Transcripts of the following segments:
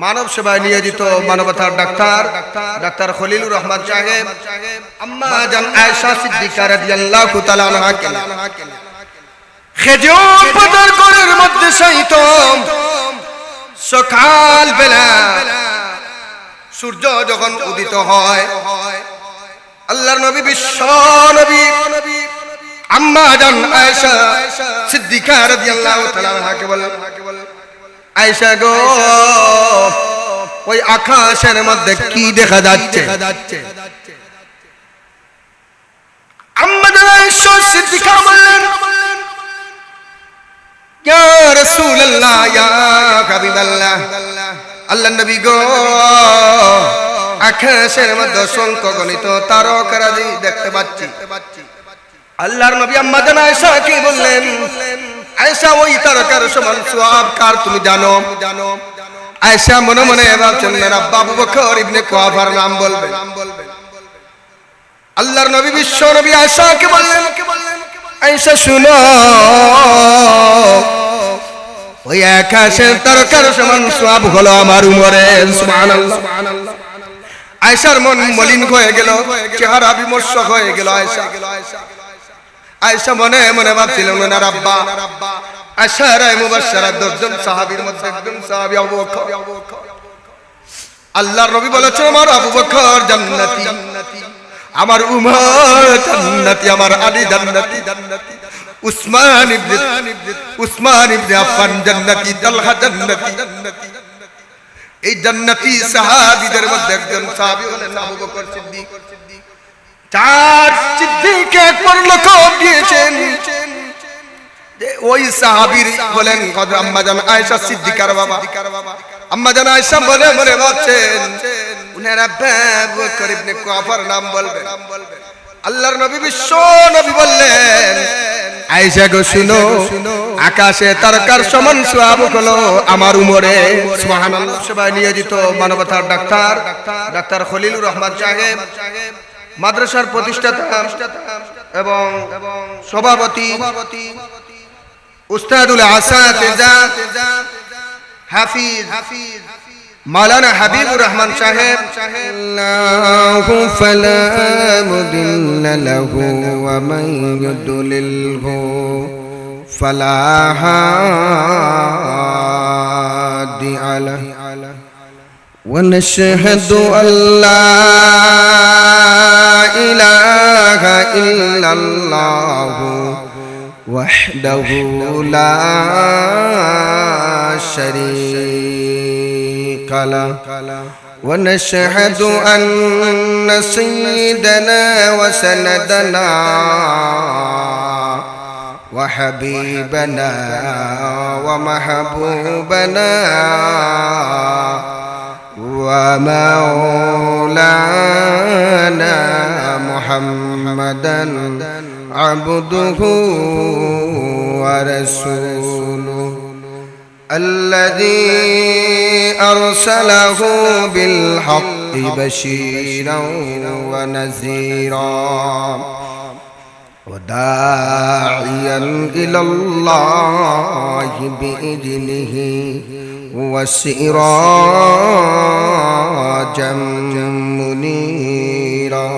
মানব সেবায় নিয়োজিত মানবতার ডাক্তার ডাক্তার খলিলুর রহমান সাহেব আম্মা জান আয়েশা সিদ্দিকা রাদিয়াল্লাহু তাআলা আনহাকে খেজুর পাতার কোণের মধ্যে শায়িত সকাল বেলা সূর্য যখন উদিত হয় আল্লাহর নবী বিশ্ব নবী আম্মা জান আয়েশা সিদ্দিকা রাদিয়াল্লাহু তাআলা আনহাকে বলেন, আয়েশা গো, ওই আকাশের মধ্যে কি দেখা যাচ্ছে? আম্মা জান আয়েশা সিদ্দিকা বললেন, ইয়া রাসূলুল্লাহ, ইয়া হাবিবাল্লাহ, আল্লাহর নবী গো, আকাশের মধ্যে অসংখ্য গণিত তারকারাজি দেখতে পাচ্ছি। আল্লাহর নবী আম্মা জান আয়েশাকে বললেন, আয়েশা, ওই তারকার সমান সওয়াব কার তুমি জানো? আয়েশা মনে মনে ভাবছেন না আবু বকর ইবনে কুয়াফার নাম বলবেন। আল্লাহর নবী বিশ্ব নবী আয়েশাকে বললেন, আয়েশা শুনো, ওই আকাশের তারকার সমান সওয়াব হলো আমার উমরে। সুবহানাল্লাহ। আয়েশার মন মলিন হয়ে গেল, চেহারা বিমর্ষ হয়ে গেল। আয়েশা মনে মনে ভাবছিলেন না রাব্বা আশারায়ে মুবাশশারা 10 জন সাহাবীর মধ্যে একজন সাহাবী আবু বকর। আল্লাহর নবী বলেছেন, আমার আবু বকর জান্নাতি, আমার উমর জান্নাতি, আমার আলী জান্নাতি, উসমান ইবনে আফফান জান্নাতি, তালহা জান্নাতি। এই জান্নাতি সাহাবীদের মধ্যে একজন সাহাবী হলেন আবু বকর সিদ্দিক। চার সিদ্দিক একবার লকব দিয়েছেন যে ওই সাহাবীর হলেন আম্মা জান আয়েশা সিদ্দিকার বাবা। আম্মা জান আয়েশা বলে মনে ভাবছেন উনারা আবু বকর ইবনে কুয়াফার নাম বলবেন। আল্লাহর নবী বিশ্ব নবী বললেন, আয়েশা গো শুনো, আকাশে তারকার সমান সওয়াব হলো আমার উমরে। সুবহানাল্লাহ। সেবায় নিয়োজিত মানবতার ডাক্তার ডাক্তার খলিলুর রহমান সাহেব, মাদ্রাসার প্রতিষ্ঠাতা এবং সভাপতি উস্তাদুল আসাতিজা হাফিজ মাওলানা হাবিবুর রহমান সাহেব, আল্লাহু ফালা মুদিল্লা লাহু ওয়া মান ইউদ্লিলহু ফালা হাদিয়া লাহু ওয়া নাশহাদু আল্লা ইলাহা ইল্লাল্লাহু ওয়াহদাহু লা শারীকা লাহু ওয়া নাশহাদু আন্না সাইয়্যিদানা ওয়া সানাদানা ওয়া হাবিবানা ওয়া মাহবুবানা ওয়া মাওলানা মুহাম্মাদান আবদুহু ওয়া রাসূলুহু الذي أرسله بالحق بشيرا ونذيرا وداعيا إلى الله بإذنه وسراجا منيرا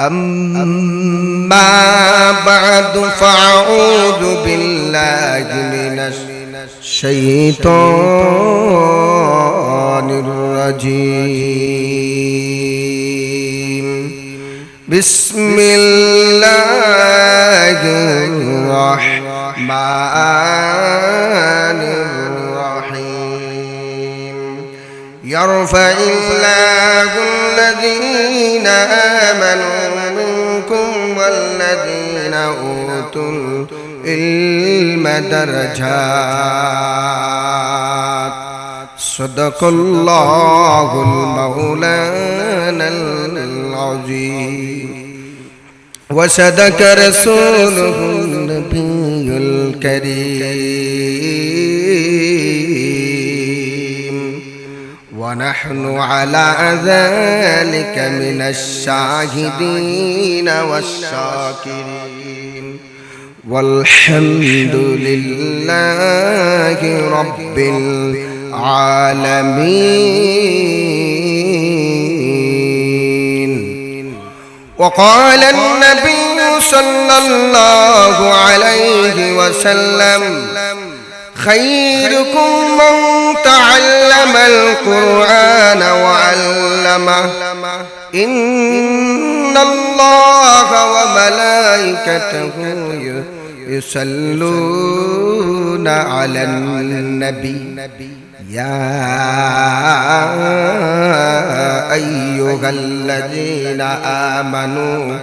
أما بعد فأعوذ بالله من الشيطان الرجيم بسم الله الرحمن الرحيم يرفع الله الذين آمنوا منكم والذين أوتوا العلم درجات صدق الله المولانا العظيم وصدق رسوله النبي الكريم ونحن على ذلك من الشاهدين والشاكرين والحمد لله رب العالمين. وقال النبي صلى الله عليه وسلم خيركم من تعلم القرآن وعلمه إن الله وملائكته يصلون على النبي يا أيها الذين آمنوا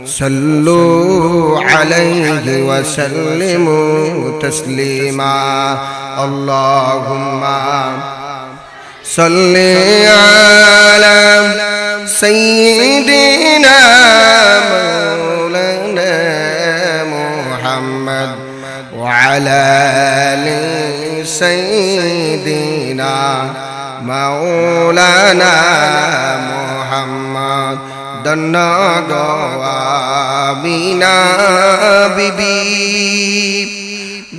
صلوا عليه وسلموا تسليما اللهم صل على سيدنا مولانا محمد وعلى آل سيدنا مولانا محمد دنا গোয়াবিনা বিবি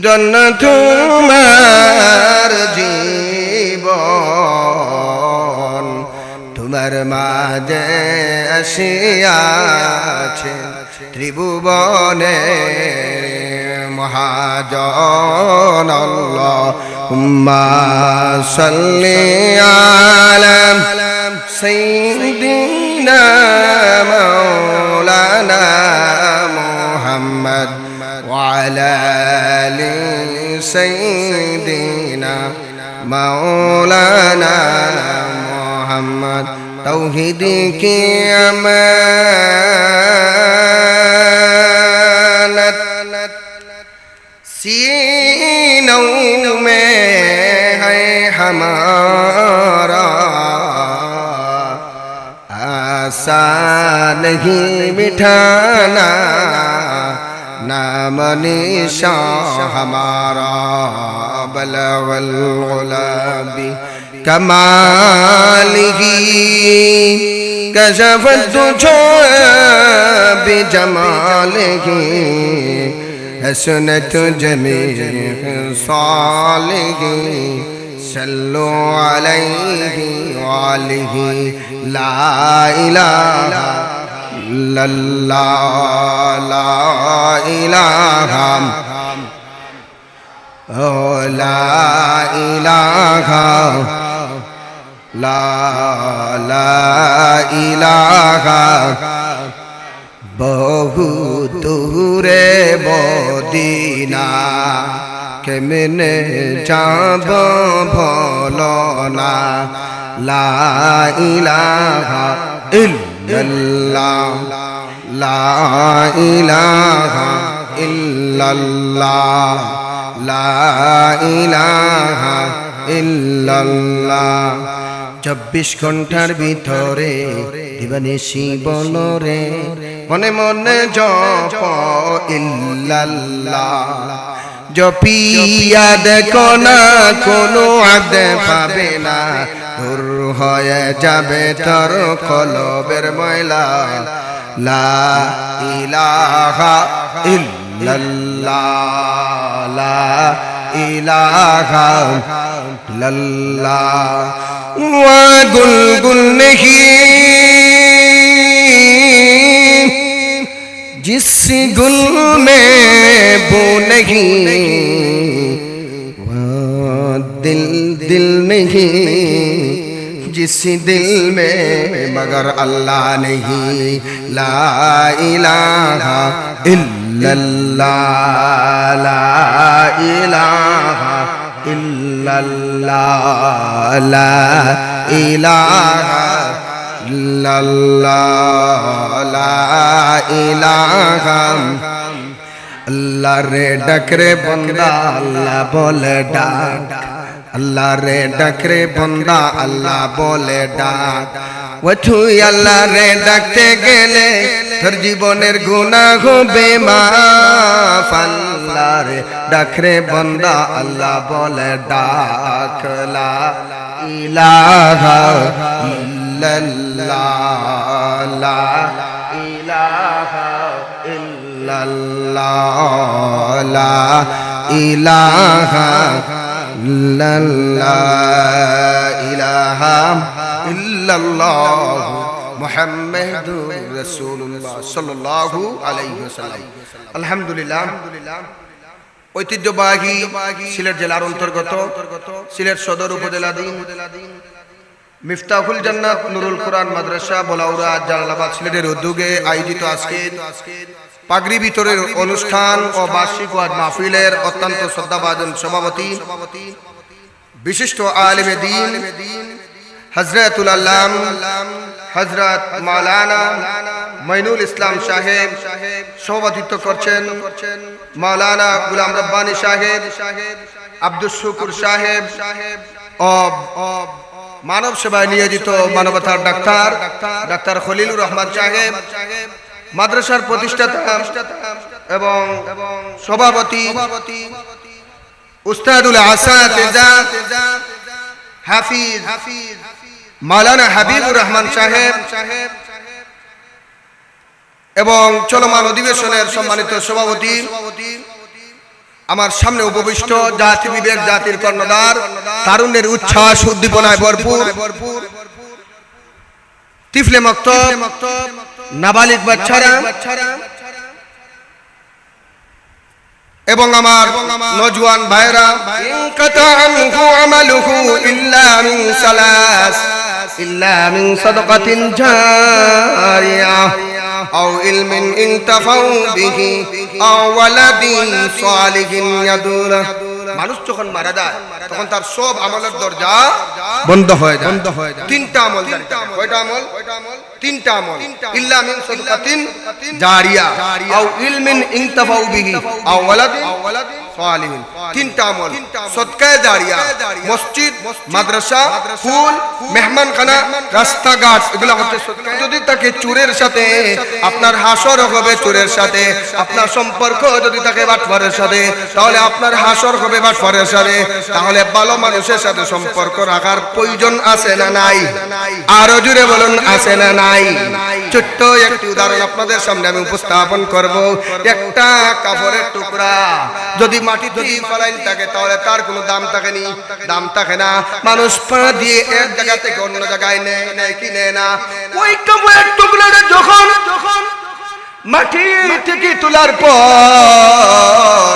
জন্য তোমার জীবন তোমার মাঝে আসিয়াছে ত্রিভুবনে মহাজন আল্লাহুম্মা সাল্লি আলা সাইয়্যিদিনা مولانا محمد وعلى آل سيدنا مولانا محمد توحید کی امانت سینوں میں ہے ہمارا آسان نہیں مٹھانا نام نشان ہمارا بلغ العلا بکمالہ کشف الدجى بجمالہ حسنت جمیع خصالہ صلوا علیہ وآلہ لا الہ الا اللہ لا الہ لا الہ لا الہ বহু দূরে মদিনা কেমনে যাব ভুলো না লা ইলাহা ইল্লাল্লাহ লা ইলাহা ইল্লাল্লাহ লা ইলাহা ইল্লাল্লাহ 24 ঘন্টার ভিতরে দিবানিশি বলো রে মনে মনে জপ ইল্লাল্লাহ জপিয়া দেখো না কোনো আদ পাবে না দূর হয়ে যাবে তোর কলবের ময়লা লা ইলাহা ইল্লাল্লাহ লা ইলাহা ইল্লাল্লাহ ওয়া গুলগুল नहीं जिस गुल में वो नहीं वो दिल दिल नहीं जिस दिल में मगर अल्लाह नहीं ला इलाहा इल्लल्लाह ला इलाहा इल्लल्लाह ला इलाहा इल्लल्लाह ला इलाहा अल्लाह रे डकरे बंदा अल्लाह बोले डाक अल्लाह रे डकरे बंदा अल्लाह बोले डाक वठुई अल्लाह रे डाकते गेले তোর জীবনের গুনাহ হবে মাফ আল্লাহ রে ডাকরে বান্দা আল্লাহ বলে ডাক লা ইলাহা ইল্লাল্লাহ লা ইলাহা ইল্লাল্লাহ লা ইলাহা লা ইলাহা ইল্লাল্লাহ মুহাম্মাদুর রাসূলুল্লাহ সাল্লাল্লাহু আলাইহি ওয়াসাল্লাম। আলহামদুলিল্লাহ, ঐতিহ্যবাহী সিলেট জেলার অন্তর্গত সিলেট সদর উপজেলাধীন মিফতাহুল জান্নাত নুরুল কোরআন মাদ্রাসা বলাউড়া জালালাবাদ সিলেটের উদ্যোগে আয়োজিত আজকের পাগড়ি বিতরণের অনুষ্ঠান ও বার্ষিক ওয়াজ মাহফিলের অত্যন্ত শ্রদ্ধাভাজন সভাপতি বিশিষ্ট আলেমে দ্বীন হযরতুল আল্লাম হযরত মাওলানা মাইনুল ইসলাম সাহেব সভাপতিত্ব করছেন, মাওলানা গুলাম রব্বানী সাহেব, আব্দুল শুকুর সাহেব ও মানব সেবায় নিয়োজিত মানবতার ডাক্তার খলিলুর রহমান সাহেব, মাদ্রাসার প্রতিষ্ঠাতা এবং সভাপতি উস্তাদুল আসাতিজা হাফিজ মাওলানা হাবিবুর রহমান সাহেব এবং চলমান অধিবেশনের সম্মানিত সভাপতি, আমার সামনে উপবিষ্ট জাতি বিবেক জাতির কর্ণধার, তারুণ্যের উচ্ছ্বাস উদ্দীপনায় ভরপুর তিফলে মক্তব নাবালিগ বাচ্চারা এবং আমার নওজোয়ান ভাইরা, ইনকাতা আনহু আমালুহু ইল্লা মিন সালাস ইল্লা মিন সাদাকাতিন জারিয়া আও ইলমিন ইনতাফাউ বিহি আও ওয়ালাদিন সালিহিন ইয়াদুলা। মানুষ যখন মারা যায় তখন তার সব আমলের দরজা বন্ধ হয়ে যায়। তিনটা আমল, কয়টা আমল? তিনটা আমল। ইল্লা মিন সাদাকাতিন জারিয়া আও ইলমিন ইনতাফাউ বিহি আও ওয়ালাদিন সালিহিন। তিনটা আমল, সদকায়ে জারিয়া, মসজিদ, মাদ্রাসা, স্কুল, মেহমানখানা, রাস্তাঘাট, এগুলো হচ্ছে সদকা। যদি তাকে চোরের সাথে আপনার হাসর হবে, চোরের সাথে আপনার সম্পর্ক যদি থাকে বাটপারের সাথে, তাহলে আপনার হাসর হবে বাটপারের সাথে। তাহলে ভালো মানুষের সাথে সম্পর্ক রাখার প্রয়োজন আছে না নাই? আরো জোরে বলুন, আছে না নাই? ছোট্ট একটি উদাহরণ আপনাদের সামনে আমি উপস্থাপন করব। একটা কাপড়ের টুকরা যদি মাটিতে ফেলাইন থাকে তাহলে তার কোনো দাম থাকে না। মানুষ পা দিয়ে এক জায়গা থেকে অন্য জায়গায় নেয় কি নেয় না? ওই কাপড়ের টুকরাটা যখন মাটি থেকে তোলার পর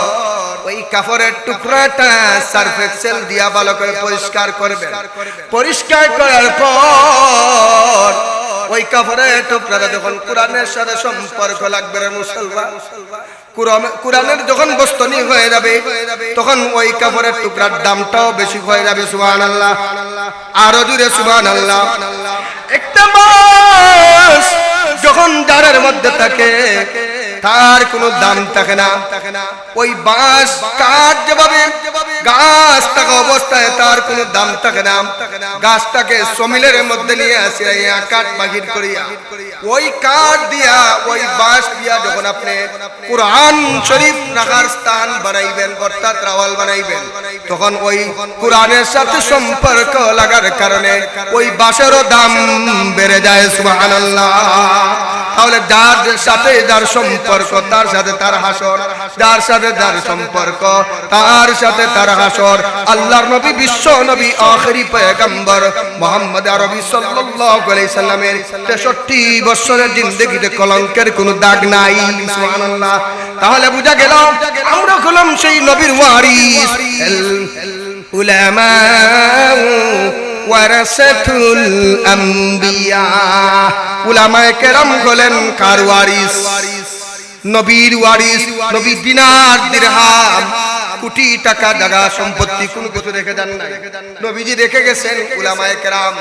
ওই কাপড়ের টুকরাটা সার্ফ এক্সেল দিয়া ভালো করে পরিষ্কার করবেন। পরিষ্কার করার পর ওই কাপড়ের টুকরাটা যখন কোরআনের সাথে সম্পর্ক লাগবে রে মুসলমান, কোরআনের যখন বস্তনি হয়ে যাবে তখন ওই কাপড়ের টুকরার দামটাও বেশি হয়ে যাবে। সুবহানাল্লাহ, আরো জোরে সুবহানাল্লাহ। একটা মাছ যখন জারের মধ্যে থাকে তার কোনো দাম থাকে না। ওই বাঁশ কাঠ যেভাবে গাছ থাকা অবস্থায় তার কোনো দাম থাকে না। গাছটাকে সমিলের মধ্যে নিয়ে আসিয়া কাঠ বাহির করিয়া ওই কাঠ দিয়া ওই বাঁশ দিয়া যখন আপনি কোরআন শরীফ রাখার স্থান বানাইবেন, অর্থাৎ রাওয়াল বানাইবেন, তখন ওই কোরআনের সাথে সম্পর্ক লাগার কারণে ওই বাঁশেরও দাম বেড়ে যায়। সুবহানাল্লাহ। তাহলে যার সাথে যার সম্পর্ক তার সাথে তার হাসর, যার সাথে যার সম্পর্ক তার সাথে তার হাসর। আল্লাহর নবী, বিশ্ব নবী, আখেরি পয়গম্বর মুহাম্মদ আরবি সাল্লাল্লাহু আলাইহি সাল্লামের 63 বছরের জিন্দেগিতে কলঙ্কের কোনো দাগ নাই। সুবহানাল্লাহ। তাহলে বুঝা গেল আমরা হলাম সেই নবীর ওয়ারিস। উলামা ওয়ারাসাতুল আম্বিয়া। উলামায়ে কেরাম হলেন কার ওয়ারিস? নবীর ওয়ারিস। নবী দিনার দিরহাম কোটি টাকা জায়গা সম্পত্তি কোনো কিছু রেখে দেন নাই, নবীজি রেখে গেছেন উলামায়ে কেরাম।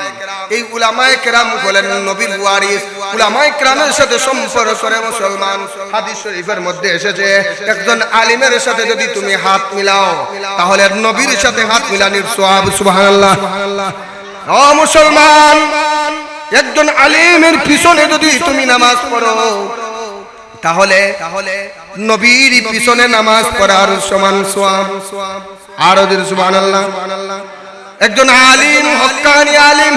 এই উলামায়ে কেরাম হলেন নবীর ওয়ারিস। উলামায়ে কেরামের সাথে সম্পর্ক করে মুসলমান। হাদিস শরীফের মধ্যে এসেছে একজন আলিমের সাথে যদি তুমি হাত মিলাও তাহলে নবীর সাথে হাত মিলানির সওয়াব। সুবহানাল্লাহ। ও মুসলমান, একজন আলিমের পিছনে যদি তুমি নামাজ পড়ো তাহলে নবীর পিছনে নামাজ পড়ার সমান সওয়াব। আর যদি সুবহানাল্লাহ। একজন আলিম, হক্কানি আলিম,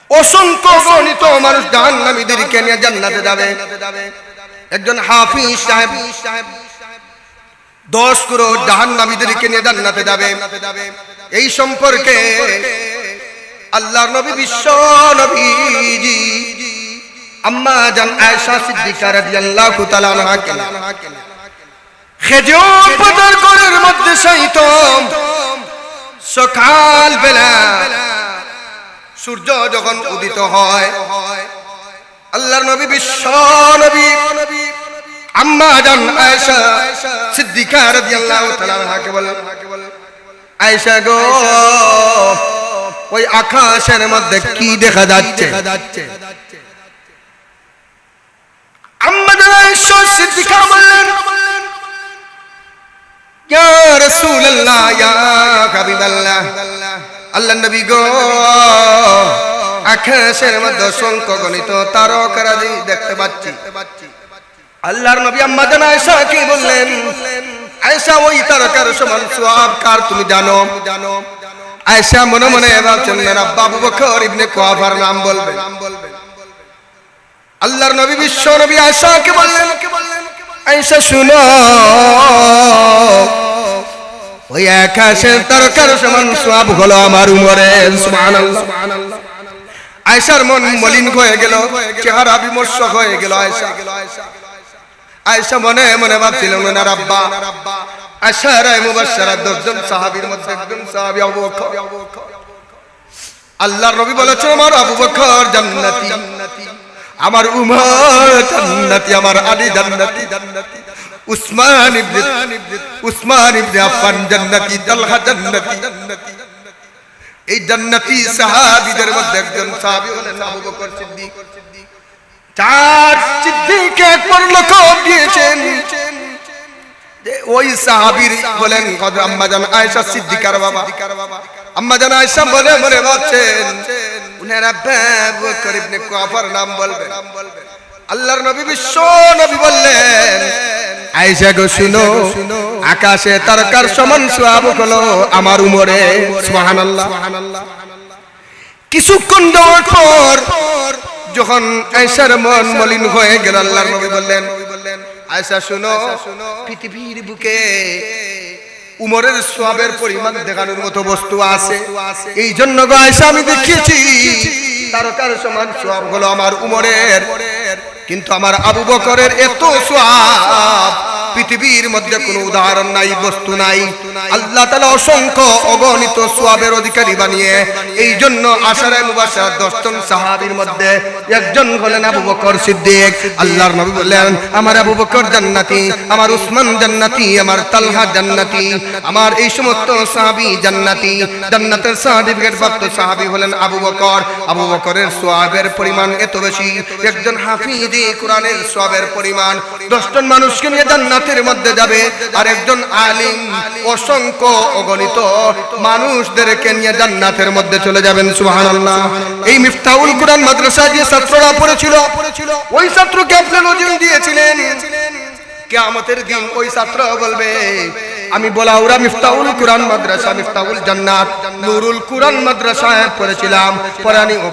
অসংখ্য গণিত মানুষ জাহান্নামীদেরকে নিয়ে জান্নাতে যাবে। একজন হাফিজ সাহেব 10 করোড় জাহান্নামীদেরকে নিয়ে জান্নাতে যাবে। এই সম্পর্কে আল্লাহর নবী বিশ্ব নবীজি আম্মা জান আয়েশা সিদ্দিকা রাদিয়াল্লাহু তাআলা আনহা খেজুর পাতার কোণের মধ্যে শায়িত সকাল বেলা সূর্য যখন উদিত হয়, আল্লাহর নবী বিশ্ব নবী আম্মা জান আয়েশা সিদ্দিকা রাদিয়াল্লাহু তাআলা আনহাকে বলেন, আয়েশা গো, ওই আকাশের মধ্যে কি দেখা যাচ্ছে? আম্মা জান আয়েশা সিদ্দিকা বললেন, ইয়া রাসূলুল্লাহ, ইয়া হাবিবাল্লাহ, আল্লাহর নবী গো, আকাশের মধ্যে অসংখ্য গণিত তারকারাজি দেখতে পাচ্ছি। আল্লাহর নবী আম্মা জান আয়েশা কি বললেন, আয়েশা ওই তারকার সমান সওয়াব কার তুমি জানো? আয়েশা মনে মনে ভাবছেন না আবু বকর ইবনে কুয়াফার নাম বলবেন। আল্লাহর নবী বিশ্ব নবী আয়েশাকে বললেন, আয়েশা শুনো, ওই আকাশের তারকার সমান সওয়াব হলো আমার উমরের। সুবহানাল্লাহ। আয়েশার মন মলিন হয়ে গেল, চেহারা বিমর্ষ হয়ে গেল। আয়েশা মনে মনে ভাবছিলেন না রাব্বা আশারায়ে মুবাশশারা 10 জন সাহাবীর মধ্যে একজন সাহাবী আবু বকর। আল্লাহর নবী বলেছেন আমার আবু বকর জান্নাতি, আমার উমর জান্নাতি, আমার আলী জান্নাতি, উসমান ইবনে আফফান জান্নাতি, তালহা জান্নাতি। এই জান্নাতি সাহাবীদের মধ্যে একজন সাহাবী হলেন আবু বকর সিদ্দিক। 4 সিদ্দিক একবার লকব দিয়েছেন যে ওই সাহাবীর বলেন হযরত আম্মা জান আয়েশা সিদ্দিকার বাবা। আম্মা জান আয়েশা বলে মনে ভাবছেন উনারা আবু বকর ইবনে কুয়াফার নাম বলবেন। আল্লাহর নবী বিশ্ব নবী বললেন, আয়েশা গো শুনো, আকাশে তারকার সমান সওয়াব হলো আমার উমরে। সুবহানাল্লাহ। কিছুক্ষণ যাওয়ার পর যখন আয়েশার মন মলিন হয়ে গেল, আল্লাহর নবী বললেন, আয়েশা শুনো, পৃথিবীর বুকে উমরের সওয়াবের পরিমাণ দেখানোর মতো বস্তু আছে। এই জন্য গো আয়েশা আমি দেখিয়েছি তারকার সমান সওয়াব হলো আমার উমরের, কিন্তু আমার আবু বকরের এত সওয়াব পৃথিবীর মধ্যে কোনো উদাহরণ নাই, বস্তু নাই। আল্লাহ তাআলা অসংখ্য অগণিত সওয়াবের অধিকারী বানিয়ে এই জন্য আশারায়ে মুবাশশারা 10 জন সাহাবীর মধ্যে একজন হলেন আবু বকর সিদ্দিক। আল্লাহর নবী বললেন, আমার আবু বকর জান্নাতি, আমার উসমান জান্নাতি, আমার তালহা জান্নাতি, আমার এই সমস্ত সাহাবী জান্নাতি। জান্নাতের সার্টিফিকেট প্রাপ্ত সাহাবী হলেন আবু বকর। আবু বকরের সওয়াবের পরিমাণ এত বেশি, একজন হাফিজে কোরআনের সওয়াবের পরিমাণ 10 জন মানুষকে নিয়ে জান্নাতের মধ্যে যাবে, আর একজন আলিম অসংখ্য অগণিত মানুষদেরকে নিয়ে জান্নাতের মধ্যে চলে যাবেন। সুবহানাল্লাহ। এই মিফতাহুল কুরআন মাদ্রাসা যে ছাত্ররা পড়েছিল, ওই ছাত্রকে আপনি নজর দিয়েছিলেন। কিয়ামতের দিন ওই ছাত্র বলবে, আমি বলাউরা মিফতাহুল কুরআন মাদ্রাসা, মিফতাহুল জান্নাত নুরুল কুরআন মাদ্রাসায় পড়েছিলাম। পড়ানি ও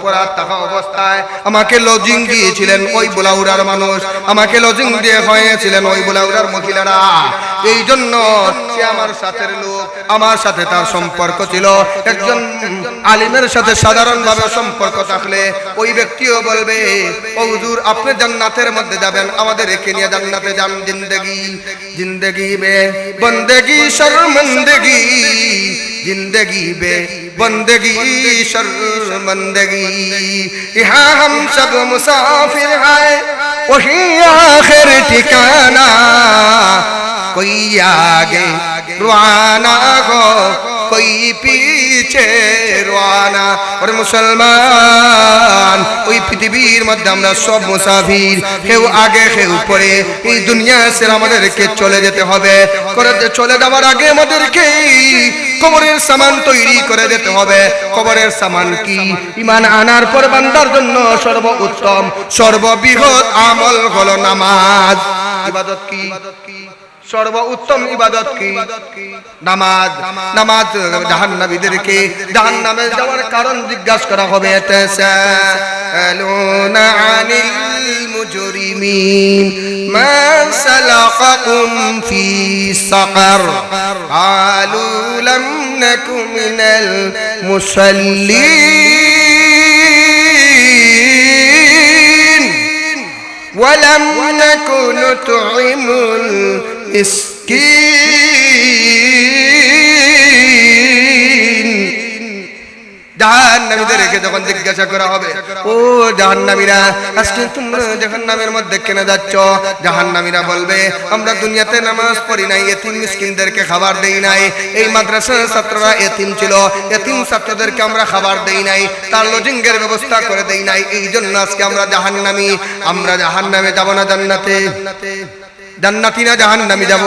পড়াত থাকা অবস্থায় আমাকে লজিং দিয়েছিলেন ওই বলাউরার মানুষ, আমাকে লজিং দিয়ে হয়েছিলেন ওই বলাউরার মহিলারা। এই জন্য সে আমার সাথের লোক, আমার সাথে তার সম্পর্ক ছিল। একজন আলিমের সাথে সাধারণভাবে সম্পর্ক থাকলে ওই ব্যক্তিও বলবে, ও হুজুর আপনি জান্নাতের মধ্যে যাবেন, আমাদের একে নিয়ে জান্নাতে যান। জিন্দেগি মে बंदगी शर्मंदगी, जिंदगी बे बंदगी शर्मंदगी, यहाँ हम सब मुसाफिर हैं, वही आखिर ठिकाना, कोई आगे रवाना हो, कोई पीछे रवाना। और मुसलमान ওই পৃথিবীর মধ্যে আমরা সব মুসাফির, কেউ আগে কেউ পরে। এই দুনিয়া ছেড়ে আমাদেরকে চলে যেতে হবে। চলে যাওয়ার আগে আমাদেরকে কবরের সামান তৈরি করে যেতে হবে। কবরের সামান কি? ঈমান আনার পর বান্দার জন্য সর্বোত্তম সর্ববৃহৎ আমল হলো নামাজ। ইবাদত কি? সর্বোত্তম ইবাদত কি? নামাজ। নামাজ জাহান্নামীদেরকে জাহান্নামে যাওয়ার কারণ জিজ্ঞাসা করা হবে। يسألون عن المجرمين ما سلككم في سقر قالوا لم نك من المصلين ولم نك نطعم المسكين জাহান্নামীদেরকে যখন জিজ্ঞাসা করা হবে, ও জাহান্নামীরা, আজকে তোমরা জাহান্নামের মধ্যে কেন যাচ্ছ? জাহান্নামীরা বলবে, আমরা দুনিয়াতে নামাজ পড়ি নাই, এতিম মিসকিনদেরকে খাবার দেই নাই, এই মাদ্রাসার ছাত্ররা এতিম ছিল, এতিম ছাত্রদেরকে আমরা খাবার দেই নাই, তার লজিংয়ের ব্যবস্থা করে দেই নাই, এই জন্য আজকে আমরা জাহান্নামী। আমরা জাহান্নামে যাব না জান্নাতে? জান্নাতি না জাহান্নামী যাব?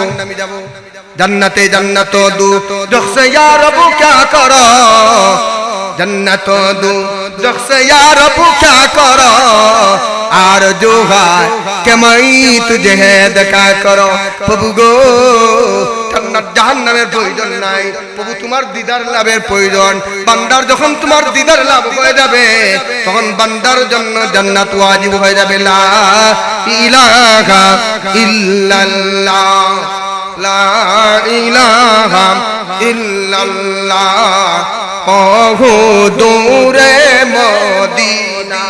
জান্নাতে জান্নাত দু জখসে ইয়া রব क्या करो, जन्नत दो जखसे या रब क्या करो, आरज़ू है कि मैं तुझे দেখা करो। প্রভু গো, জান্নাত জাহান্নামের প্রয়োজন নাই, প্রভু তোমার দিদার লাভের প্রয়োজন। বান্দার যখন তোমার দিদার লাভ হয়ে যাবে, তখন বান্দার জন্য জান্নাত ওয়াজিব হয়ে যাবে। লা ইলাহা ইল্লাল্লাহ, লা ইলাহা ইল্লাল্লাহ, কহু দূরে মদিনা,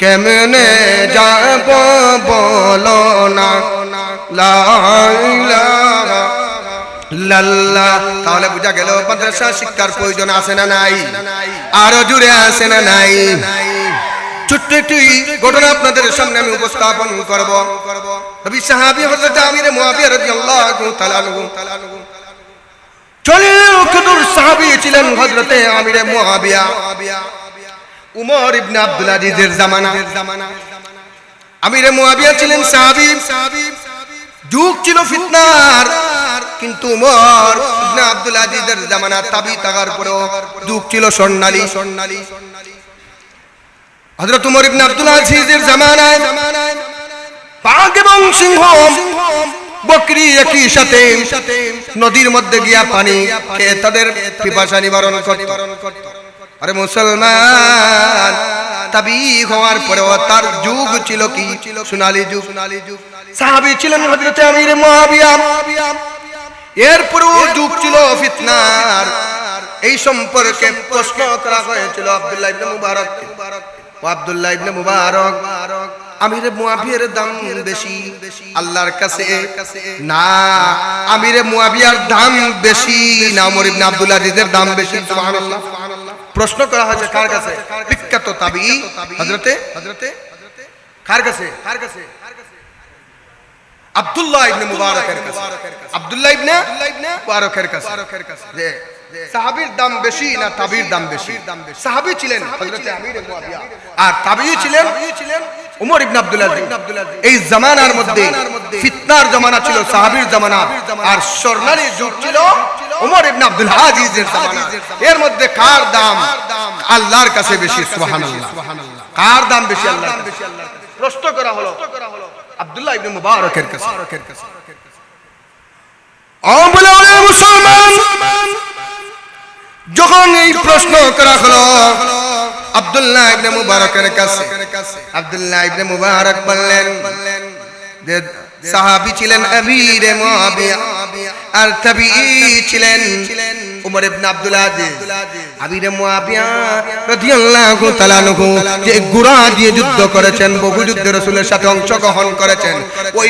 কেমনে যাব বলো না, লা ইলাহা ইল্লাল্লাহ। তাহলে বুঝা গেল মাদ্রাসা শিক্ষার প্রয়োজন আছে না নাই? আরো জুড়ে আছে না নাই? ছোট্ট একটি ঘটনা আপনাদের সামনে আমি উপস্থাপন করব। নবী সাহাবী হযরত আমির মুয়াবিয়া রাদিয়াল্লাহু তাআলা আনহু, চলুন সাহাবী ছিলেন হযরত আমির মুয়াবিয়া, উমর ইবনে আব্দুল আজিজের জামানা। আমির মুয়াবিয়া ছিলেন সাহাবী, যুগ ছিল ফিতনার, কিন্তু উমর ইবনে আব্দুল আজিজের জামানা তাবি তাগার পরেও যুগ ছিল স্বর্ণালী। হযরত উমর ইবনে আব্দুল আজিজের জামানায় বাঘ এবং সিংহ বকরি একই সাথে নদীর মধ্যে গিয়া পানি খেয়ে তাদের পিপাসা নিবারণ করত। আরে মুসলমান, তাবি হওয়ার পরেও তার যুগ ছিল কি? সোনালী যুগ। সাহাবী ছিলেন হযরত আমির মুয়াবিয়া, এরপরেও যুগ ছিল ফিতনার। এই সম্পর্কে প্রশ্ন করা হয়েছিল আব্দুল্লাহ ইবনে মুবারক। আব্দুল্লাহ ইবনে মুবারক, আমির মুয়াবিয়ার দাম বেশি আল্লাহর কাছে না, আমির মুয়াবিয়ার দাম বেশি না ওমর ইবনে আব্দুল আজিজের দাম বেশি? সুবহানাল্লাহ। প্রশ্ন করা হয়েছে কার কাছে? বিখ্যাত তাবিঈ হযরতে কার কাছে? আব্দুল্লাহ ইবনে মুবারকের কাছে। আব্দুল্লাহ ইবনে মুবারকের কাছে যে সাহাবীর দাম বেশি না তাবিঈর দাম বেশি? সাহাবী ছিলেন হযরতে আমির মুয়াবিয়া, আর তাবিঈ ছিলেন উমর ইবনে আব্দুল আজিজ। এই জামানার মধ্যে ফিতনার জামানা ছিল সাহাবীর জামানা, আর স্বর্ণালী যুগ ছিল উমর ইবনে আব্দুল আজিজের জামানা। এর মধ্যে কার দাম আল্লাহর কাছে বেশি? সুবহানাল্লাহ। কার দাম বেশি আল্লাহর কাছে? প্রশ্ন করা হলো আব্দুল্লাহ ইবনে মুবারকের কাছে। ও বলে মুসলমান, যখন এই প্রশ্ন করা হলো আব্দুল্লাহ ইবনে মুবারকের কাছে, আব্দুল্লাহ ইবনে মুবারক বললেন যে সাহাবী ছিলেন আমির মুয়াবিয়া, আর তাবিঈ ছিলেন উমর ইবনে আব্দুল আজিজ। আমির মুয়াবিয়া রাদিয়াল্লাহু তাআলা আনহু যে ঘোড়া দিয়ে যুদ্ধ করেছেন, বহু যুদ্ধে রাসূলের সাথে অংশগ্রহণ করেছেন, ওই